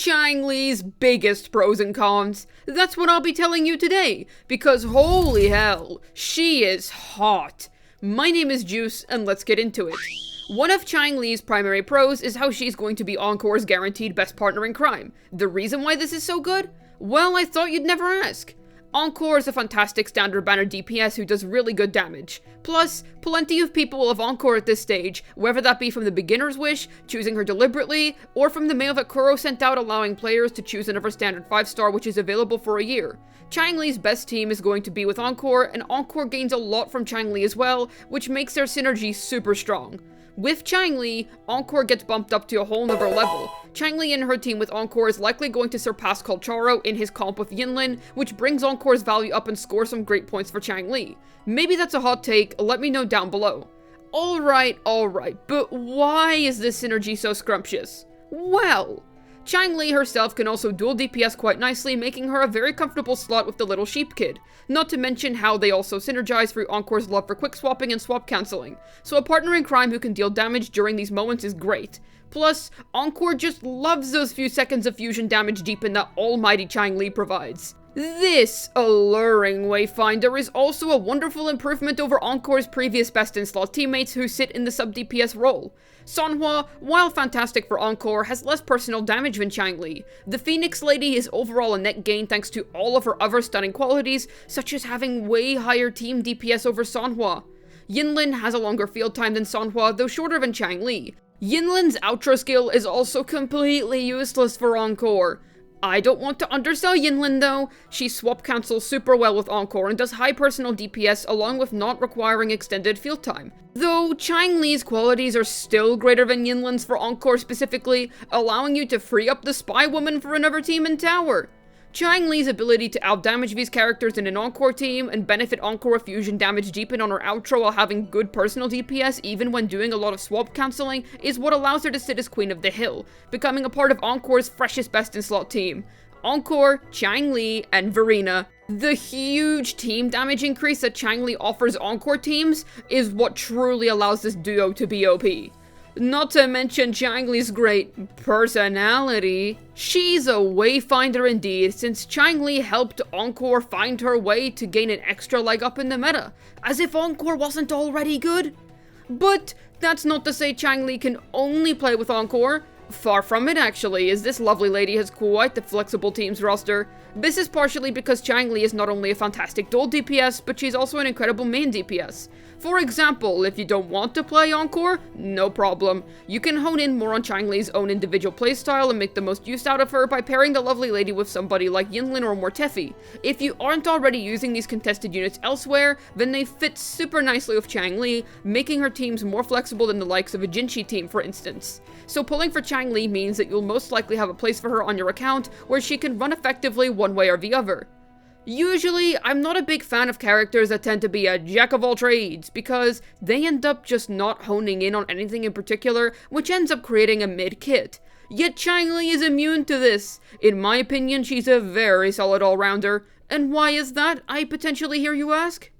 Changli's biggest pros and cons? That's what I'll be telling you today, because holy hell, she is hot. My name is Juice, and let's get into it. One of Changli's primary pros is how she's going to be Encore's guaranteed best partner in crime. The reason why this is so good? Well, I thought you'd never ask. Encore is a fantastic standard banner DPS who does really good damage. Plus, plenty of people will have Encore at this stage, whether that be from the beginner's wish, choosing her deliberately, or from the mail that Kuro sent out allowing players to choose another standard 5-star which is available for a year. Changli's best team is going to be with Encore, and Encore gains a lot from Changli as well, which makes their synergy super strong. With Changli, Encore gets bumped up to a whole nother level. Changli and her team with Encore is likely going to surpass Colcharo in his comp with Yinlin, which brings Encore's value up and scores some great points for Changli. Maybe that's a hot take, let me know down below. Alright, but why is this synergy so scrumptious? Well, Changli herself can also dual DPS quite nicely, making her a very comfortable slot with the little sheep kid. Not to mention how they also synergize through Encore's love for quick swapping and swap cancelling. So a partner in crime who can deal damage during these moments is great. Plus, Encore just loves those few seconds of fusion damage deepen that almighty Changli provides. This alluring Wayfinder is also a wonderful improvement over Encore's previous best-in-slot teammates who sit in the sub-DPS role. Sanhua, while fantastic for Encore, has less personal damage than Changli. The Phoenix Lady is overall a net gain thanks to all of her other stunning qualities, such as having way higher team DPS over Sanhua. Yinlin has a longer field time than Sanhua, though shorter than Changli. Yinlin's outro skill is also completely useless for Encore. I don't want to undersell Yinlin though, she swap cancels super well with Encore and does high personal DPS along with not requiring extended field time. Though Changli's qualities are still greater than Yinlin's for Encore specifically, allowing you to free up the spy woman for another team in tower. Changli's ability to outdamage these characters in an Encore team and benefit Encore with fusion damage deepen on her outro while having good personal DPS even when doing a lot of swap cancelling is what allows her to sit as Queen of the Hill, becoming a part of Encore's freshest best-in-slot team. Encore, Changli, and Verena. The huge team damage increase that Changli offers Encore teams is what truly allows this duo to be OP. Not to mention Changli's great personality. She's a wayfinder indeed, since Changli helped Encore find her way to gain an extra leg up in the meta, as if Encore wasn't already good. But that's not to say Changli can only play with Encore. Far from it actually, as this lovely lady has quite the flexible teams roster. This is partially because Changli is not only a fantastic dual DPS, but she's also an incredible main DPS. For example, if you don't want to play Encore, no problem. You can hone in more on Changli's own individual playstyle and make the most use out of her by pairing the lovely lady with somebody like Yinlin or Mortefi. If you aren't already using these contested units elsewhere, then they fit super nicely with Changli, making her teams more flexible than the likes of a Jinhzou team for instance. So pulling for Changli means that you'll most likely have a place for her on your account where she can run effectively one way or the other. Usually, I'm not a big fan of characters that tend to be a jack of all trades, because they end up just not honing in on anything in particular, which ends up creating a mid-kit. Yet Changli is immune to this. In my opinion, she's a very solid all-rounder. And why is that, I potentially hear you ask?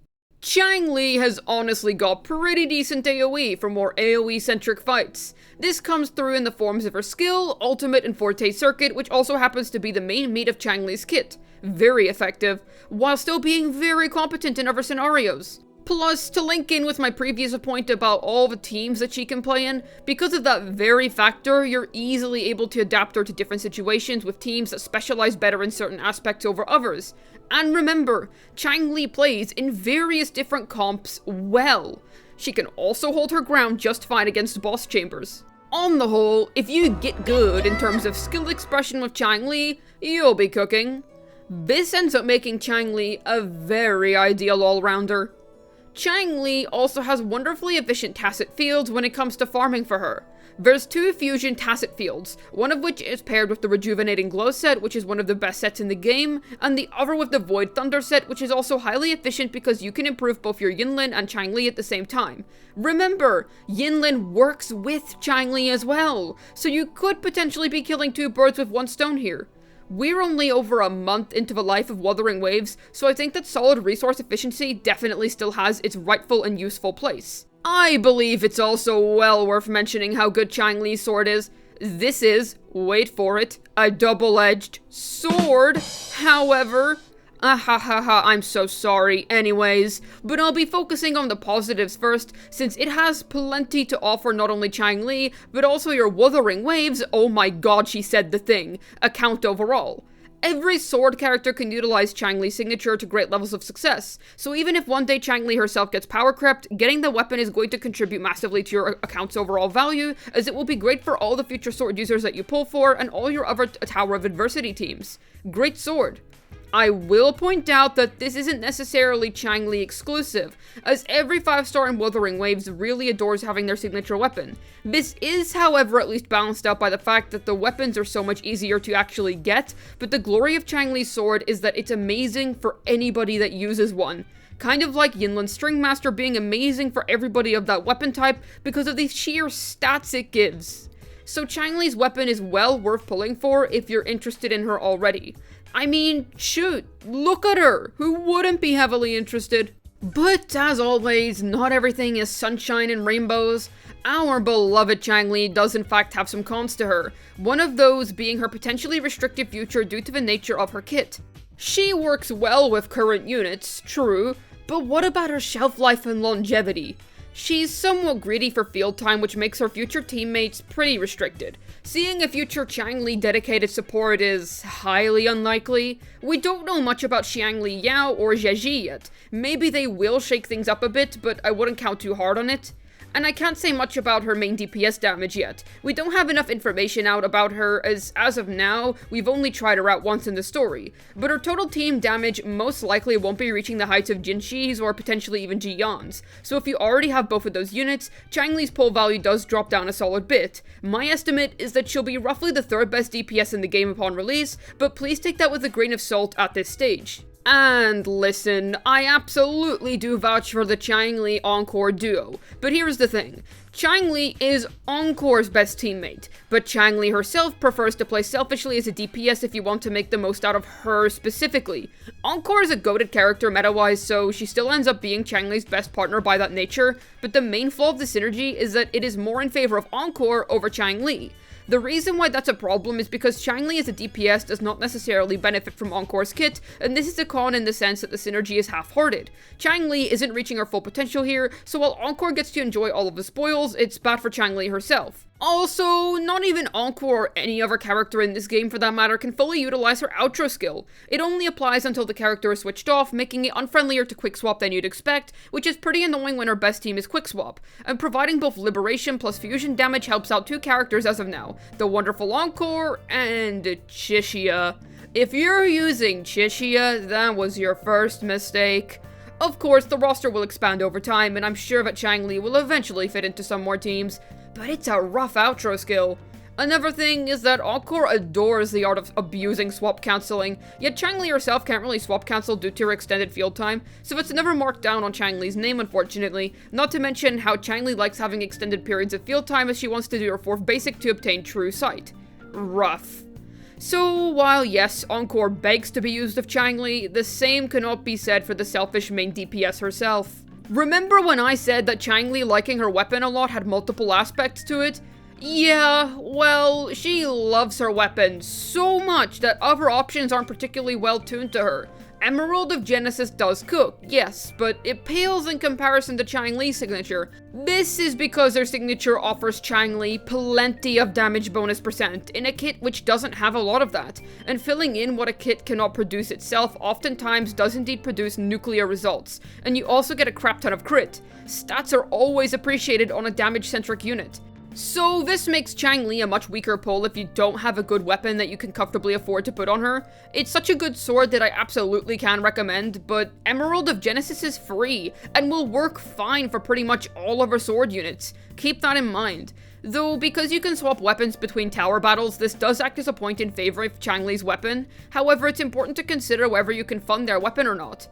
Changli has honestly got pretty decent AoE for more AoE-centric fights. This comes through in the forms of her skill, ultimate, and forte circuit, which also happens to be the main meat of Changli's kit. Very effective, while still being very competent in other scenarios. Plus, to link in with my previous point about all the teams that she can play in, because of that very factor, you're easily able to adapt her to different situations with teams that specialize better in certain aspects over others. And remember, Changli plays in various different comps well. She can also hold her ground just fine against boss chambers. On the whole, if you get good in terms of skill expression with Changli, you'll be cooking. This ends up making Changli a very ideal all-rounder. Changli also has wonderfully efficient Tacet fields when it comes to farming for her. There's 2 fusion Tacet fields, one of which is paired with the Rejuvenating Glow set, which is one of the best sets in the game, and the other with the Void Thunder set, which is also highly efficient because you can improve both your Yinlin and Changli at the same time. Remember, Yinlin works with Changli as well, so you could potentially be killing 2 birds with 1 stone here. We're only over a month into the life of Wuthering Waves, so I think that solid resource efficiency definitely still has its rightful and useful place. I believe it's also well worth mentioning how good Changli's sword is. This is, wait for it, a double-edged sword. However, I'm so sorry anyways, but I'll be focusing on the positives first, since it has plenty to offer not only Changli, but also your Wuthering waves, oh my god she said the thing, account overall. Every sword character can utilize Changli's signature to great levels of success, so even if one day Changli herself gets power crept, getting the weapon is going to contribute massively to your account's overall value, as it will be great for all the future sword users that you pull for and all your other Tower of Adversity teams. Great sword. I will point out that this isn't necessarily Changli exclusive, as every 5-star in Wuthering Waves really adores having their signature weapon. This is, however, at least balanced out by the fact that the weapons are so much easier to actually get, but the glory of Changli's sword is that it's amazing for anybody that uses one. Kind of like Yinlin's Stringmaster being amazing for everybody of that weapon type because of the sheer stats it gives. So Changli's weapon is well worth pulling for if you're interested in her already. I mean, shoot, look at her! Who wouldn't be heavily interested? But as always, not everything is sunshine and rainbows. Our beloved Changli does in fact have some cons to her, one of those being her potentially restricted future due to the nature of her kit. She works well with current units, true, but what about her shelf life and longevity? She's somewhat greedy for field time, which makes her future teammates pretty restricted. Seeing a future Changli dedicated support is highly unlikely. We don't know much about Xiangli Yao or Zheji yet. Maybe they will shake things up a bit, but I wouldn't count too hard on it. And I can't say much about her main DPS damage yet. We don't have enough information out about her as of now, we've only tried her out once in the story. But her total team damage most likely won't be reaching the heights of Jinxi's or potentially even Jiyan's. So if you already have both of those units, Changli's pull value does drop down a solid bit. My estimate is that she'll be roughly the 3rd best DPS in the game upon release, but please take that with a grain of salt at this stage. And listen, I absolutely do vouch for the Changli Encore duo, but here's the thing. Changli is Encore's best teammate, but Changli herself prefers to play selfishly as a DPS if you want to make the most out of her specifically. Encore is a goated character meta-wise, so she still ends up being Changli's best partner by that nature, but the main flaw of the synergy is that it is more in favor of Encore over Changli. The reason why that's a problem is because Changli as a DPS does not necessarily benefit from Encore's kit, and this is a con in the sense that the synergy is half-hearted. Changli isn't reaching her full potential here, so while Encore gets to enjoy all of the spoils, it's bad for Changli herself. Also, not even Encore or any other character in this game for that matter can fully utilize her outro skill. It only applies until the character is switched off, making it unfriendlier to quickswap than you'd expect, which is pretty annoying when her best team is quickswap. And providing both liberation plus fusion damage helps out 2 characters as of now, the wonderful Encore and Chixia. If you're using Chixia, that was your first mistake. Of course, the roster will expand over time, and I'm sure that Changli will eventually fit into some more teams, but it's a rough outro skill. Another thing is that Encore adores the art of abusing swap cancelling, yet Changli herself can't really swap cancel due to her extended field time, so it's never marked down on Changli's name unfortunately, not to mention how Changli likes having extended periods of field time as she wants to do her 4th basic to obtain true sight. Rough. So, while yes, Encore begs to be used of Changli, the same cannot be said for the selfish main DPS herself. Remember when I said that Changli liking her weapon a lot had multiple aspects to it? Yeah, well, she loves her weapon so much that other options aren't particularly well tuned to her. Emerald of Genesis does cook, yes, but it pales in comparison to Changli's signature. This is because her signature offers Changli plenty of damage bonus percent in a kit which doesn't have a lot of that, and filling in what a kit cannot produce itself oftentimes does indeed produce nuclear results, and you also get a crap ton of crit. Stats are always appreciated on a damage-centric unit. So this makes Changli a much weaker pull if you don't have a good weapon that you can comfortably afford to put on her. It's such a good sword that I absolutely can recommend, but Emerald of Genesis is free, and will work fine for pretty much all of her sword units. Keep that in mind. Though, because you can swap weapons between tower battles, this does act as a point in favor of Changli's weapon. However, it's important to consider whether you can fund their weapon or not.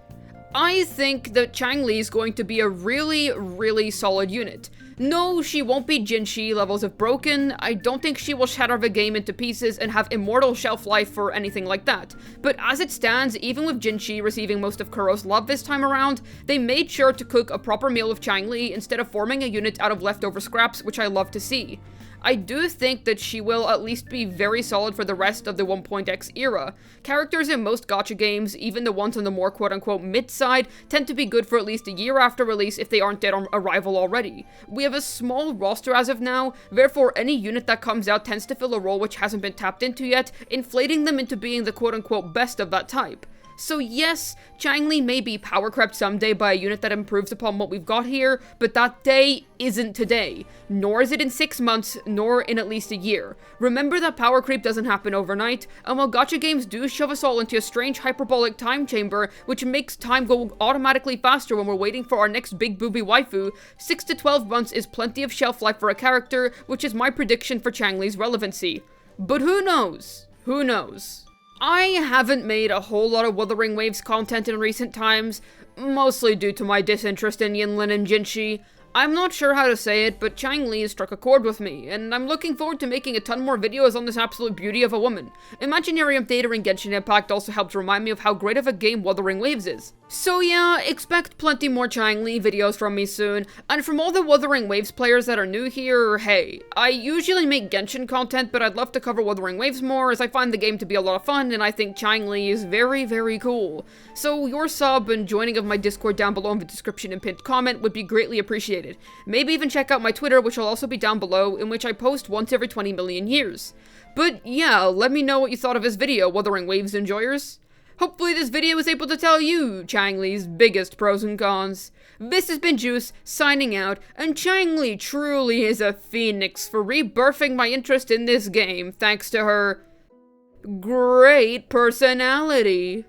I think that Changli is going to be a really solid unit. No, she won't be Jinhzou levels of broken. I don't think she will shatter the game into pieces and have immortal shelf life or anything like that. But as it stands, even with Jinhzou receiving most of Kuro's love this time around, they made sure to cook a proper meal of Changli instead of forming a unit out of leftover scraps, which I love to see. I do think that she will at least be very solid for the rest of the 1.x era. Characters in most gacha games, even the ones on the more quote-unquote mid-side, tend to be good for at least a year after release if they aren't dead on arrival already. We have a small roster as of now, therefore any unit that comes out tends to fill a role which hasn't been tapped into yet, inflating them into being the quote-unquote best of that type. So yes, Changli may be power crept someday by a unit that improves upon what we've got here, but that day isn't today. Nor is it in 6 months, nor in at least a year. Remember that power creep doesn't happen overnight, and while gacha games do shove us all into a strange hyperbolic time chamber, which makes time go automatically faster when we're waiting for our next big booby waifu, 6 to 12 months is plenty of shelf life for a character, which is my prediction for Changli's relevancy. But who knows? Who knows? I haven't made a whole lot of Wuthering Waves content in recent times, mostly due to my disinterest in Yinlin and Jinshi. I'm not sure how to say it, but Changli has struck a chord with me, and I'm looking forward to making a ton more videos on this absolute beauty of a woman. Imaginarium Theater and Genshin Impact also helped remind me of how great of a game Wuthering Waves is. So yeah, expect plenty more Changli videos from me soon, and from all the Wuthering Waves players that are new here, hey, I usually make Genshin content, but I'd love to cover Wuthering Waves more, as I find the game to be a lot of fun, and I think Changli is very, very cool. So your sub and joining of my Discord down below in the description and pinned comment would be greatly appreciated. Maybe even check out my Twitter, which will also be down below, in which I post once every 20 million years. But yeah, let me know what you thought of this video, Wuthering Waves enjoyers. Hopefully this video is able to tell you Changli's biggest pros and cons. This has been Juice, signing out, and Changli truly is a phoenix for rebirthing my interest in this game thanks to her great personality.